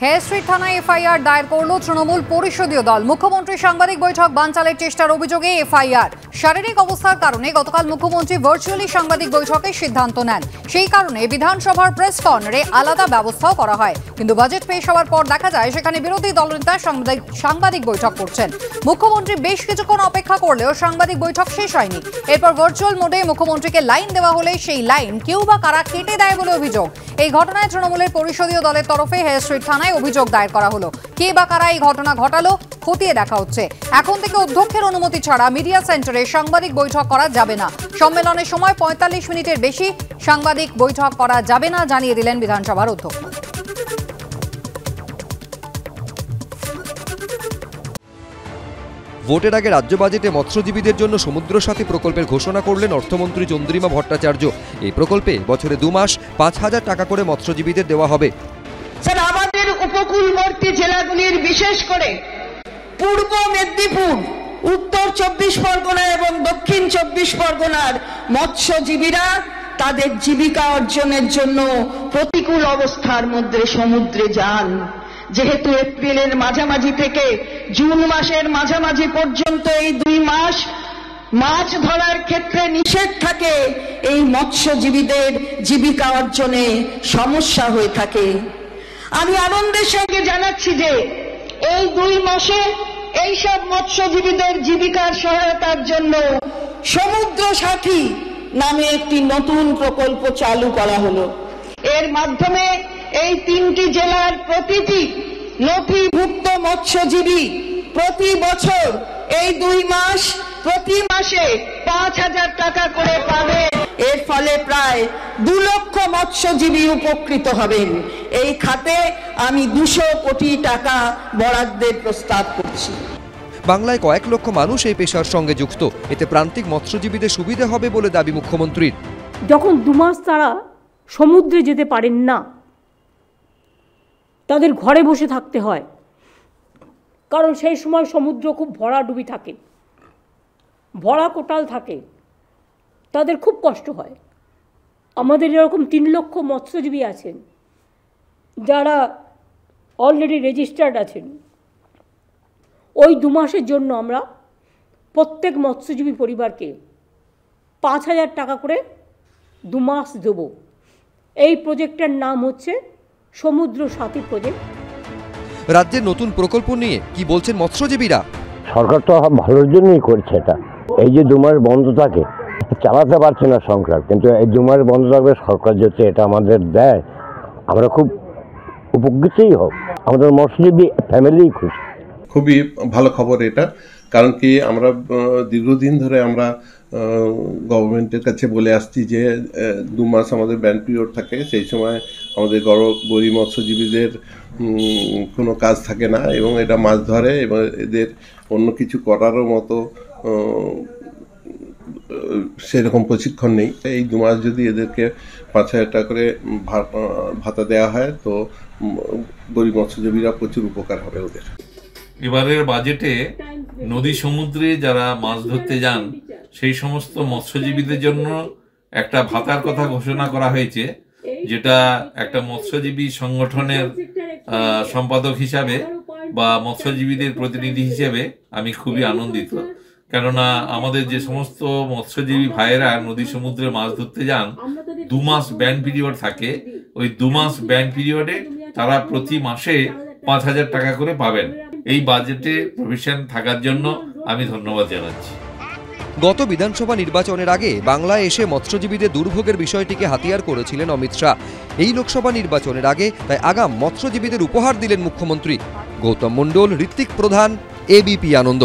হেয়ারস্ট্রিট থানায় এফআইআর দায়ের করল তৃণমূল পরিষদীয় দল। মুখ্যমন্ত্রীর সাংবাদিক বৈঠক বানচালের চেষ্টার অভিযোগে এফআইআর। শারীরিক অবস্থার কারণে গতকাল মুখ্যমন্ত্রী ভার্চুয়ালি সাংবাদিক বৈঠকের সিদ্ধান্ত নেন। সেই কারণে বিধানসভার প্রেস কর্নারে আলাদা ব্যবস্থাও করা হয়। কিন্তু বাজেট পেশ হওয়ার পর দেখা যায় সেখানে বিরোধী দলনেতা সাংবাদিক বৈঠক করছেন। মুখ্যমন্ত্রী বেশ কিছুক্ষণ অপেক্ষা করলেও সাংবাদিক বৈঠক শেষ হয়নি। এরপর ভার্চুয়াল মোডে মুখ্যমন্ত্রীকে লাইন দেওয়া হলে সেই লাইন কেউ বা কারা কেটে দেয় বলে অভিযোগ। এই ঘটনায় তৃণমূলের পরিষদীয় দলের তরফে হেয়ারস্ট্রিট থানায় অভিযোগ দায়ের করা হলো। কে বা কারা এই ঘটনা ঘটালো খতিয়ে দেখা হচ্ছে। এখন থেকে অধ্যক্ষের অনুমতি ছাড়া মিডিয়া সেন্টারে সাংবাদিক বৈঠক করা যাবে না। সম্মেলনের সময় ৪৫ মিনিটের বেশি সাংবাদিক বৈঠক করা যাবে না জানিয়ে দিলেন বিধানসভার অধ্যক্ষ। ভোটের আগে রাজ্য বাজেটে মৎস্যজীবীদের জন্য সমুদ্র সাথী প্রকল্পের ঘোষণা করলেন অর্থমন্ত্রী চন্দ্রিমা ভট্টাচার্য। এই প্রকল্পে বছরে ২ মাস ৫,০০০ টাকা করে মৎস্যজীবীদের দেওয়া হবে। স্যার, আমাদের উপকূলবর্তী জেলাগুলির বিশেষ করে পূর্ব মেদিনীপুর, উত্তর ২৪ পরগনা এবং দক্ষিণ ২৪ পরগনার মৎস্যজীবীরা তাদের জীবিকা অর্জনের জন্য প্রতিকূল অবস্থার মধ্যে সমুদ্রে যান। যেহেতু এপ্রিলের মাঝামাঝি থেকে জুন মাসের মাঝামাঝি পর্যন্ত এই ২ মাস মাছ ধরার ক্ষেত্রে নিষেধ থাকে, এই মৎস্যজীবীদের জীবিকা অর্জনে সমস্যা হয়ে থাকে। আমি আনন্দের সঙ্গে জানাচ্ছি যে এই ২ মাসে এইসব মৎস্যজীবীদের জীবিকার সহায়তার জন্য সমুদ্র সাথী নামে একটি নতুন প্রকল্প চালু করা হলো। এর মাধ্যমে এই ৩টি জেলার প্রতিটি নথিভুক্ত মৎস্যজীবী প্রতি বছর এই ২ মাস প্রতি মাসে ৫,০০০ টাকা করে পাবে। এর ফলে প্রায় ২ লক্ষ মৎস্যজীবী উপকৃত হবেন। এই খাতে আমি ২০০ কোটি টাকা বরাদ্দের প্রস্তাব করছি। বাংলায় কয়েক লক্ষ মানুষ এই পেশার সঙ্গে যুক্ত। এতে প্রান্তিক মৎস্যজীবীদের সুবিধা হবে বলে দাবি মুখ্যমন্ত্রীর। যখন ২ মাস তারা সমুদ্রে যেতে পারেন না, তাদের ঘরে বসে থাকতে হয়, কারণ সেই সময় সমুদ্র খুব ভরাডুবি থাকে, ভরা কোটাল থাকে, তাদের খুব কষ্ট হয়। আমাদের এরকম ৩ লক্ষ মৎস্যজীবী আছেন যারা অলরেডি রেজিস্টার্ড আছেন। ওই ২ মাসের জন্য আমরা প্রত্যেক মৎস্যজীবী পরিবারকে ৫,০০০ টাকা করে ২ মাস দেব। এই প্রজেক্টের নাম হচ্ছে সমুদ্র সাথী প্রজেক্ট। রাজ্যের নতুন প্রকল্প নিয়ে কি বলছেন মৎস্যজীবীরা? সরকার তো ভালোর জন্যই করছে এটা। এই যে ২ মাস বন্ধ থাকে, চালাতে পারছে না সংসার, কিন্তু এই ২ মাস বন্ধ থাকবে, সরকার যাতে এটা আমাদের দেয়, আমরা খুব উপকৃতই হব। আমাদের মৎস্যজীবী ফ্যামিলি খুশি। খুবই ভালো খবর এটা, কারণ কি আমরা দীর্ঘদিন ধরে আমরা গভর্নমেন্টের কাছে বলে আসছি যে ২ মাস আমাদের ব্যান পিরিয়ড থাকে, সেই সময় আমাদের গরিব মৎস্যজীবীদের কোনো কাজ থাকে না এবং এটা মাছ ধরে এবং এদের অন্য কিছু করারও মতো সেরকম প্রশিক্ষণ নেই। এই ২ মাস যদি এদেরকে ৫,০০০ টাকা করে ভাতা দেওয়া হয় তো গরিব মৎস্যজীবীরা প্রচুর উপকার হবে ওদের। এবারের বাজেটে নদী সমুদ্রে যারা মাছ ধরতে যান সেই সমস্ত মৎস্যজীবীদের জন্য একটা ভাতার কথা ঘোষণা করা হয়েছে, যেটা একটা মৎস্যজীবী সংগঠনের সম্পাদক হিসাবে বা মৎস্যজীবীদের প্রতিনিধি হিসেবে আমি খুবই আনন্দিত। কেননা আমাদের যে সমস্ত মৎস্যজীবী ভাইয়েরা নদী সমুদ্রে মাছ ধরতে যান, ২ মাস ব্যান পিরিয়ড থাকে। ওই ২ মাস ব্যান পিরিয়ডে তারা প্রতি মাসে ৫,০০০ টাকা করে পাবেন। এই বাজেটে প্রভিশন থাকার জন্য আমি ধন্যবাদ জানাচ্ছি। গত বিধানসভা নির্বাচনের আগে বাংলায় এসে মৎস্যজীবীদের দুর্ভোগের বিষয়টিকে হাতিয়ার করেছিলেন অমিত শাহ। এই লোকসভা নির্বাচনের আগে তাই আগাম মৎস্যজীবীদের উপহার দিলেন মুখ্যমন্ত্রী। গৌতম মণ্ডল, ঋত্বিক প্রধান, এবিপি আনন্দ।